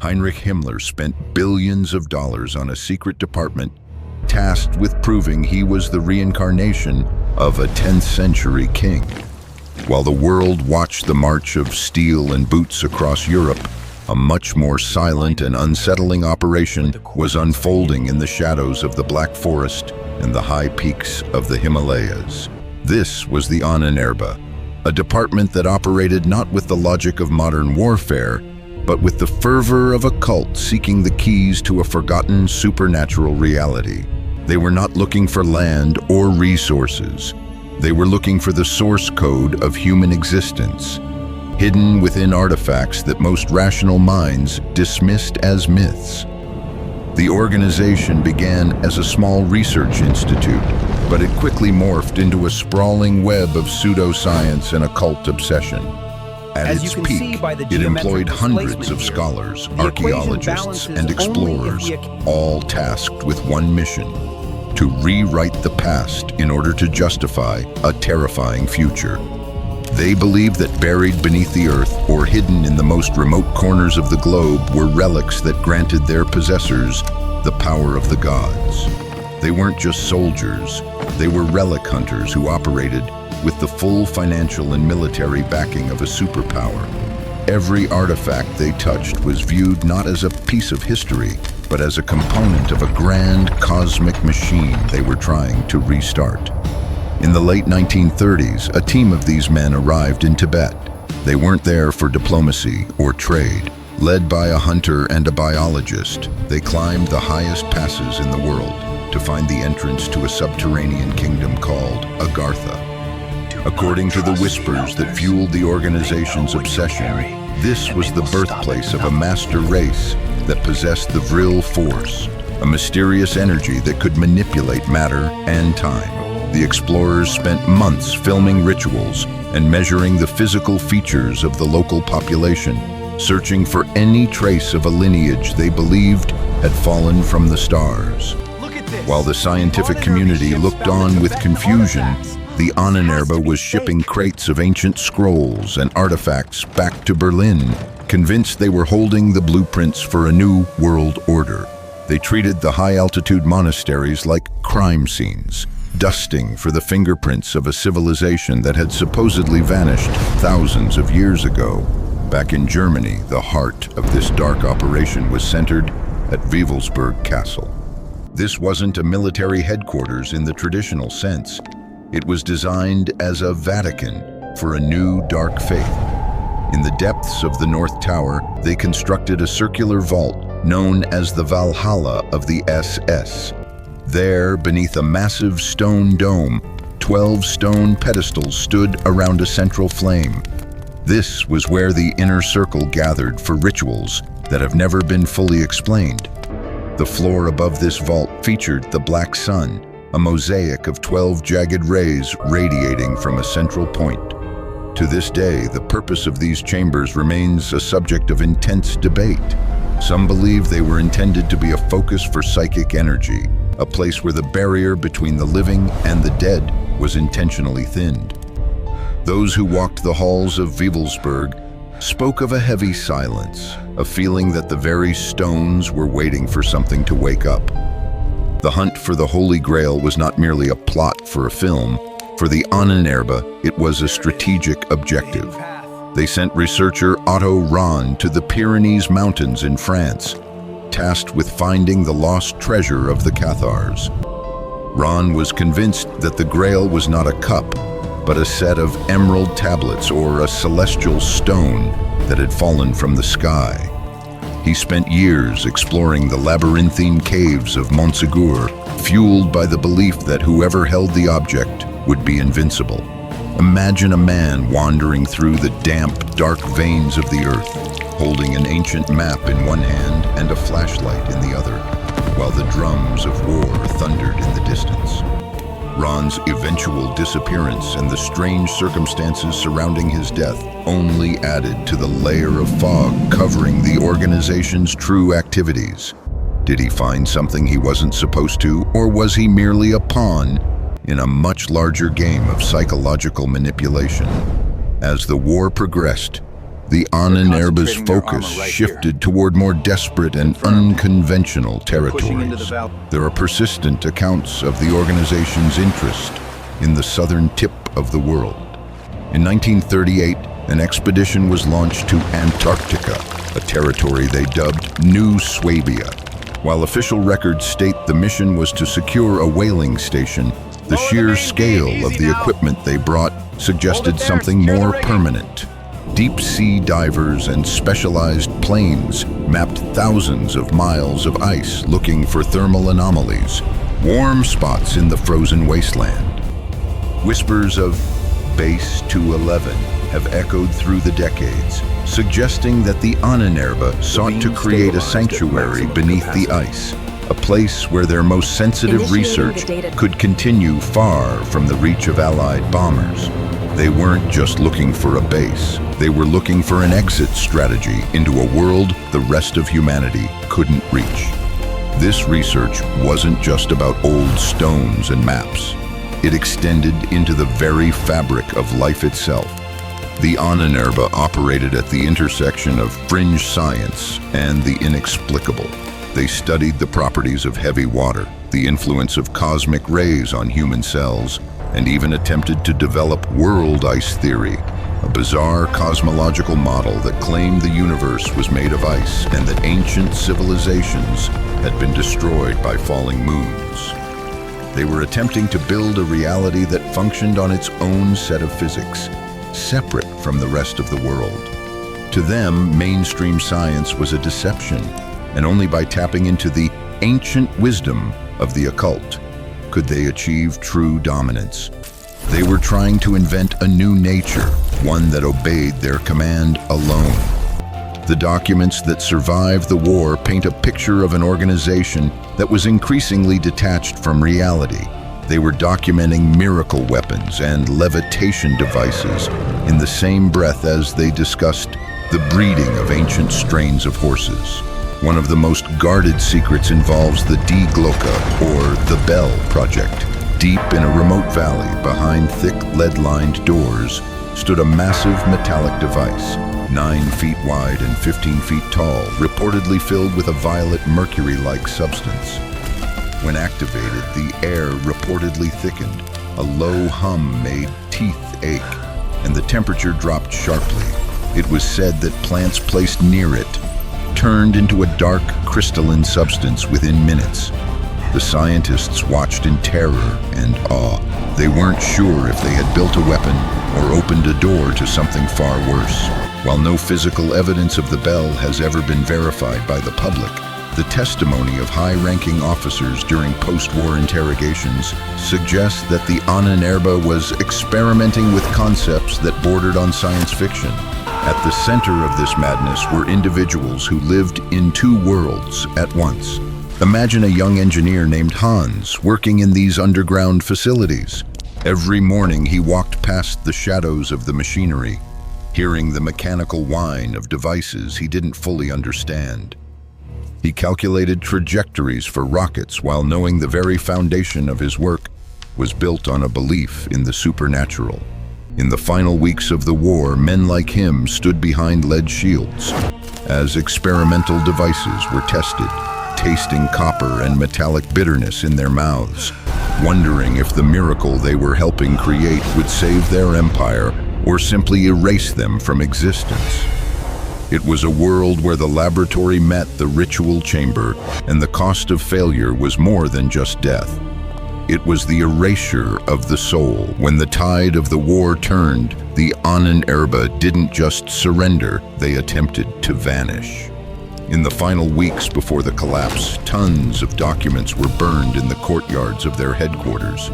Heinrich Himmler spent billions of dollars on a secret department tasked with proving he was the reincarnation of a 10th century king. While the world watched the march of steel and boots across Europe, a much more silent and unsettling operation was unfolding in the shadows of the Black Forest and the high peaks of the Himalayas. This was the Ahnenerbe, a department that operated not with the logic of modern warfare, but with the fervor of a cult seeking the keys to a forgotten supernatural reality. They were not looking for land or resources. They were looking for the source code of human existence, hidden within artifacts that most rational minds dismissed as myths. The organization began as a small research institute, but it quickly morphed into a sprawling web of pseudoscience and occult obsession. At its peak, it employed hundreds of scholars, archaeologists, and explorers, all tasked with one mission: to rewrite the past in order to justify a terrifying future. They believed that buried beneath the earth or hidden in the most remote corners of the globe were relics that granted their possessors the power of the gods. They weren't just soldiers, they were relic hunters who operated with the full financial and military backing of a superpower. Every artifact they touched was viewed not as a piece of history, but as a component of a grand cosmic machine they were trying to restart. In the late 1930s, a team of these men arrived in Tibet. They weren't there for diplomacy or trade. Led by a hunter and a biologist, they climbed the highest passes in the world to find the entrance to a subterranean kingdom called Agartha. According to the whispers that fueled the organization's obsession, this was the birthplace of a master race that possessed the Vril force, a mysterious energy that could manipulate matter and time. The explorers spent months filming rituals and measuring the physical features of the local population, searching for any trace of a lineage they believed had fallen from the stars. While the scientific community looked on with confusion, the Ahnenerbe was shipping crates of ancient scrolls and artifacts back to Berlin, convinced they were holding the blueprints for a new world order. They treated the high-altitude monasteries like crime scenes, dusting for the fingerprints of a civilization that had supposedly vanished thousands of years ago. Back in Germany, the heart of this dark operation was centered at Wewelsburg Castle. This wasn't a military headquarters in the traditional sense. It was designed as a Vatican for a new dark faith. In the depths of the North Tower, they constructed a circular vault known as the Valhalla of the SS. There, beneath a massive stone dome, 12 stone pedestals stood around a central flame. This was where the inner circle gathered for rituals that have never been fully explained. The floor above this vault featured the Black Sun, a mosaic of 12 jagged rays radiating from a central point. To this day, the purpose of these chambers remains a subject of intense debate. Some believe they were intended to be a focus for psychic energy, a place where the barrier between the living and the dead was intentionally thinned. Those who walked the halls of Wewelsburg spoke of a heavy silence, a feeling that the very stones were waiting for something to wake up. The hunt for the Holy Grail was not merely a plot for a film. For the Ahnenerbe, it was a strategic objective. They sent researcher Otto Rahn to the Pyrenees Mountains in France, tasked with finding the lost treasure of the Cathars. Rahn was convinced that the Grail was not a cup, but a set of emerald tablets or a celestial stone that had fallen from the sky. He spent years exploring the labyrinthine caves of Montségur, fueled by the belief that whoever held the object would be invincible. Imagine a man wandering through the damp, dark veins of the earth, holding an ancient map in one hand and a flashlight in the other, while the drums of war thundered in the distance. Rahn's eventual disappearance and the strange circumstances surrounding his death only added to the layer of fog covering the organization's true activities. Did he find something he wasn't supposed to, or was he merely a pawn in a much larger game of psychological manipulation? As the war progressed, the Ahnenerbe's focus shifted toward more desperate and unconventional territories. There are persistent accounts of the organization's interest in the southern tip of the world. In 1938, an expedition was launched to Antarctica, a territory they dubbed New Swabia. While official records state the mission was to secure a whaling station, the sheer scale of the equipment they brought suggested something more permanent. Deep-sea divers and specialized planes mapped thousands of miles of ice looking for thermal anomalies, warm spots in the frozen wasteland. Whispers of Base 211 have echoed through the decades, suggesting that the Ahnenerbe sought to create a sanctuary beneath the ice, a place where their most sensitive research could continue far from the reach of Allied bombers. They weren't just looking for a base, they were looking for an exit strategy into a world the rest of humanity couldn't reach. This research wasn't just about old stones and maps. It extended into the very fabric of life itself. The Ahnenerbe operated at the intersection of fringe science and the inexplicable. They studied the properties of heavy water, the influence of cosmic rays on human cells, and even attempted to develop world ice theory, a bizarre cosmological model that claimed the universe was made of ice and that ancient civilizations had been destroyed by falling moons. They were attempting to build a reality that functioned on its own set of physics, separate from the rest of the world. To them, mainstream science was a deception, and only by tapping into the ancient wisdom of the occult could they achieve true dominance. They were trying to invent a new nature, one that obeyed their command alone. The documents that survived the war paint a picture of an organization that was increasingly detached from reality. They were documenting miracle weapons and levitation devices in the same breath as they discussed the breeding of ancient strains of horses. One of the most guarded secrets involves the Glocke, or the Bell Project. Deep in a remote valley, behind thick lead-lined doors, stood a massive metallic device, 9 feet wide and 15 feet tall, reportedly filled with a violet mercury-like substance. When activated, the air reportedly thickened. A low hum made teeth ache, and the temperature dropped sharply. It was said that plants placed near it turned into a dark crystalline substance within minutes. The scientists watched in terror and awe. They weren't sure if they had built a weapon or opened a door to something far worse. While no physical evidence of the bell has ever been verified by the public, the testimony of high-ranking officers during post-war interrogations suggests that the Ahnenerbe was experimenting with concepts that bordered on science fiction. At the center of this madness were individuals who lived in two worlds at once. Imagine a young engineer named Hans working in these underground facilities. Every morning he walked past the shadows of the machinery, hearing the mechanical whine of devices he didn't fully understand. He calculated trajectories for rockets while knowing the very foundation of his work was built on a belief in the supernatural. In the final weeks of the war, men like him stood behind lead shields as experimental devices were tested, tasting copper and metallic bitterness in their mouths, wondering if the miracle they were helping create would save their empire or simply erase them from existence. It was a world where the laboratory met the ritual chamber, and the cost of failure was more than just death. It was the erasure of the soul. When the tide of the war turned, the Ahnenerbe didn't just surrender, they attempted to vanish. In the final weeks before the collapse, tons of documents were burned in the courtyards of their headquarters.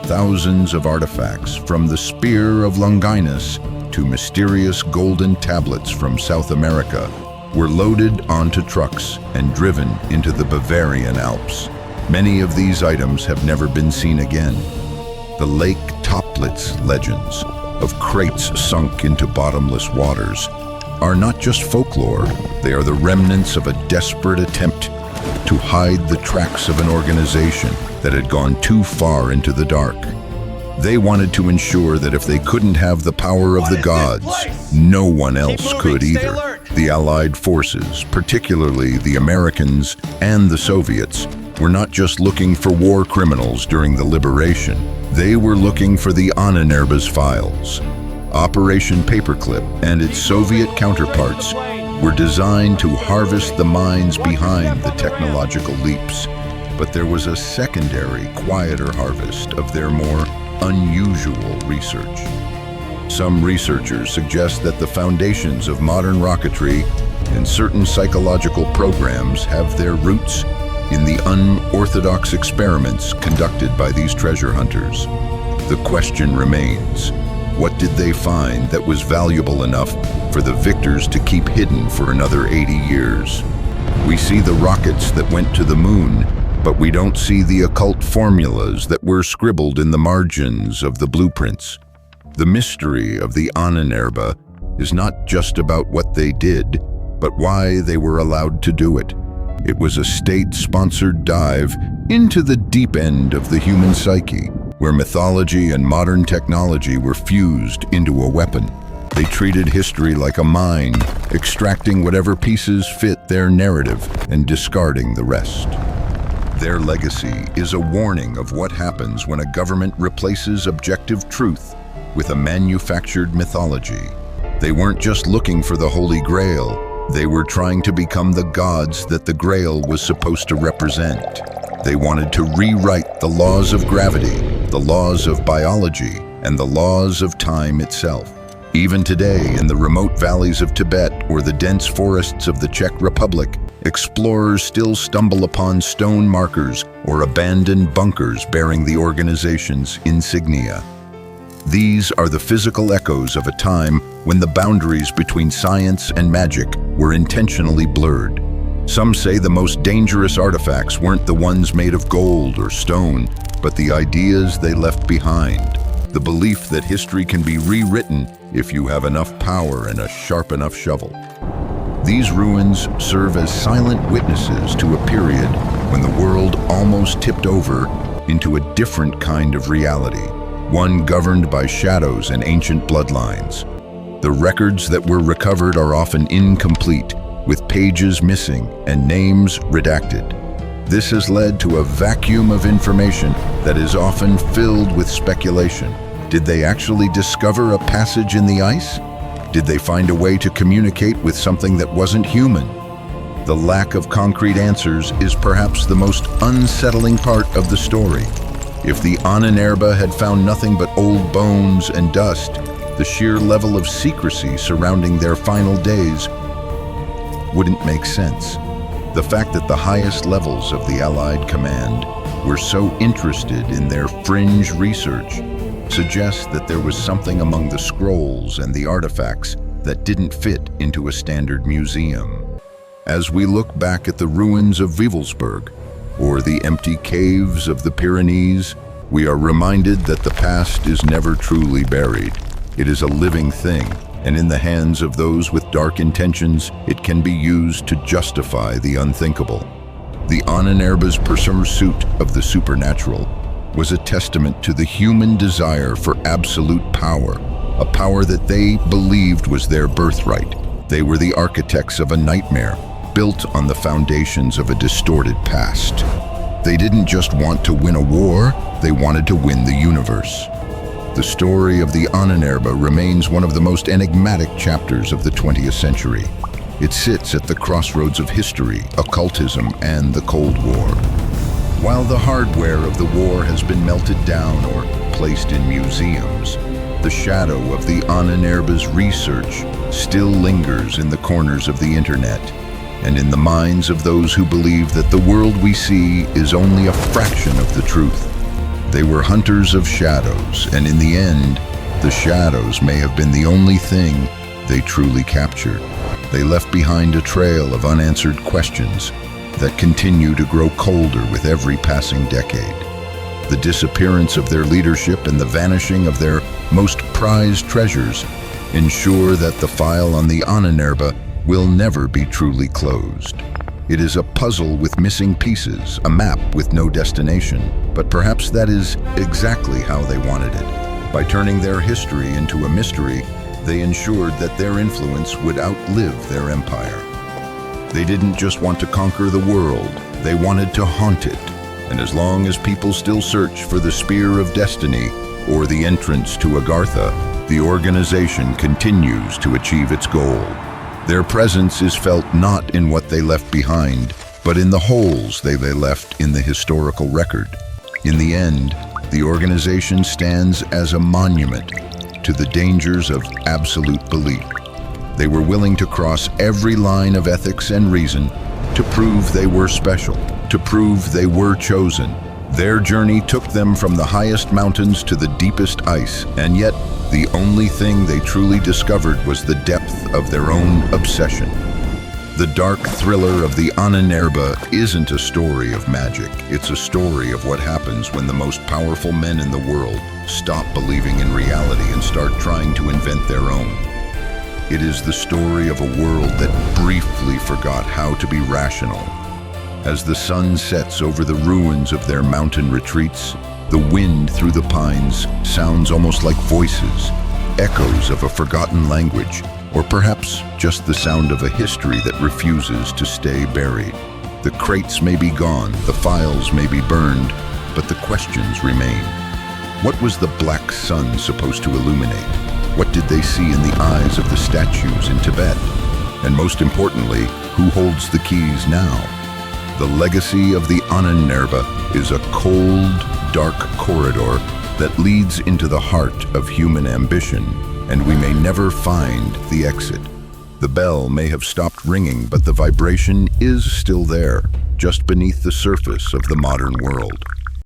Thousands of artifacts, from the Spear of Longinus to mysterious golden tablets from South America, were loaded onto trucks and driven into the Bavarian Alps. Many of these items have never been seen again. The Lake Toplitz legends of crates sunk into bottomless waters are not just folklore, they are the remnants of a desperate attempt to hide the tracks of an organization that had gone too far into the dark. They wanted to ensure that if they couldn't have the power of the gods, no one else could either. The Allied forces, particularly the Americans and the Soviets, were not just looking for war criminals during the liberation. They were looking for the Ahnenerbe's files. Operation Paperclip and its Soviet counterparts were designed to harvest the minds behind the technological leaps. But there was a secondary, quieter harvest of their more unusual research. Some researchers suggest that the foundations of modern rocketry and certain psychological programs have their roots in the unorthodox experiments conducted by these treasure hunters. The question remains, what did they find that was valuable enough for the victors to keep hidden for another 80 years? We see the rockets that went to the moon, but we don't see the occult formulas that were scribbled in the margins of the blueprints. The mystery of the Ahnenerbe is not just about what they did, but why they were allowed to do it. It was a state-sponsored dive into the deep end of the human psyche, where mythology and modern technology were fused into a weapon. They treated history like a mine, extracting whatever pieces fit their narrative and discarding the rest. Their legacy is a warning of what happens when a government replaces objective truth with a manufactured mythology. They weren't just looking for the Holy Grail, they were trying to become the gods that the Grail was supposed to represent. They wanted to rewrite the laws of gravity, the laws of biology, and the laws of time itself. Even today, in the remote valleys of Tibet or the dense forests of the Czech Republic, explorers still stumble upon stone markers or abandoned bunkers bearing the organization's insignia. These are the physical echoes of a time when the boundaries between science and magic were intentionally blurred. Some say the most dangerous artifacts weren't the ones made of gold or stone, but the ideas they left behind. The belief that history can be rewritten if you have enough power and a sharp enough shovel. These ruins serve as silent witnesses to a period when the world almost tipped over into a different kind of reality, one governed by shadows and ancient bloodlines. The records that were recovered are often incomplete, with pages missing and names redacted. This has led to a vacuum of information that is often filled with speculation. Did they actually discover a passage in the ice? Did they find a way to communicate with something that wasn't human? The lack of concrete answers is perhaps the most unsettling part of the story. If the Ahnenerbe had found nothing but old bones and dust, the sheer level of secrecy surrounding their final days wouldn't make sense. The fact that the highest levels of the Allied command were so interested in their fringe research suggests that there was something among the scrolls and the artifacts that didn't fit into a standard museum. As we look back at the ruins of Wewelsburg or the empty caves of the Pyrenees, we are reminded that the past is never truly buried. It is a living thing, and in the hands of those with dark intentions, it can be used to justify the unthinkable. The Ahnenerbe's pursuit of the supernatural was a testament to the human desire for absolute power, a power that they believed was their birthright. They were the architects of a nightmare, built on the foundations of a distorted past. They didn't just want to win a war, they wanted to win the universe. The story of the Ahnenerbe remains one of the most enigmatic chapters of the 20th century. It sits at the crossroads of history, occultism, and the Cold War. While the hardware of the war has been melted down or placed in museums, the shadow of the Ahnenerbe's research still lingers in the corners of the internet and in the minds of those who believe that the world we see is only a fraction of the truth. They were hunters of shadows, and in the end, the shadows may have been the only thing they truly captured. They left behind a trail of unanswered questions that continue to grow colder with every passing decade. The disappearance of their leadership and the vanishing of their most prized treasures ensure that the file on the Ahnenerbe will never be truly closed. It is a puzzle with missing pieces, a map with no destination. But perhaps that is exactly how they wanted it. By turning their history into a mystery, they ensured that their influence would outlive their empire. They didn't just want to conquer the world, they wanted to haunt it. And as long as people still search for the Spear of Destiny or the entrance to Agartha, the organization continues to achieve its goal. Their presence is felt not in what they left behind, but in the holes they left in the historical record. In the end, the organization stands as a monument to the dangers of absolute belief. They were willing to cross every line of ethics and reason to prove they were special, to prove they were chosen. Their journey took them from the highest mountains to the deepest ice, and yet the only thing they truly discovered was the depth of their own obsession. The dark thriller of the Ahnenerbe isn't a story of magic. It's a story of what happens when the most powerful men in the world stop believing in reality and start trying to invent their own. It is the story of a world that briefly forgot how to be rational. As the sun sets over the ruins of their mountain retreats, the wind through the pines sounds almost like voices, echoes of a forgotten language, or perhaps just the sound of a history that refuses to stay buried. The crates may be gone, the files may be burned, but the questions remain. What was the black sun supposed to illuminate? What did they see in the eyes of the statues in Tibet? And most importantly, who holds the keys now? The legacy of the Ahnenerbe is a cold, dark corridor that leads into the heart of human ambition, and we may never find the exit. The bell may have stopped ringing, but the vibration is still there, just beneath the surface of the modern world.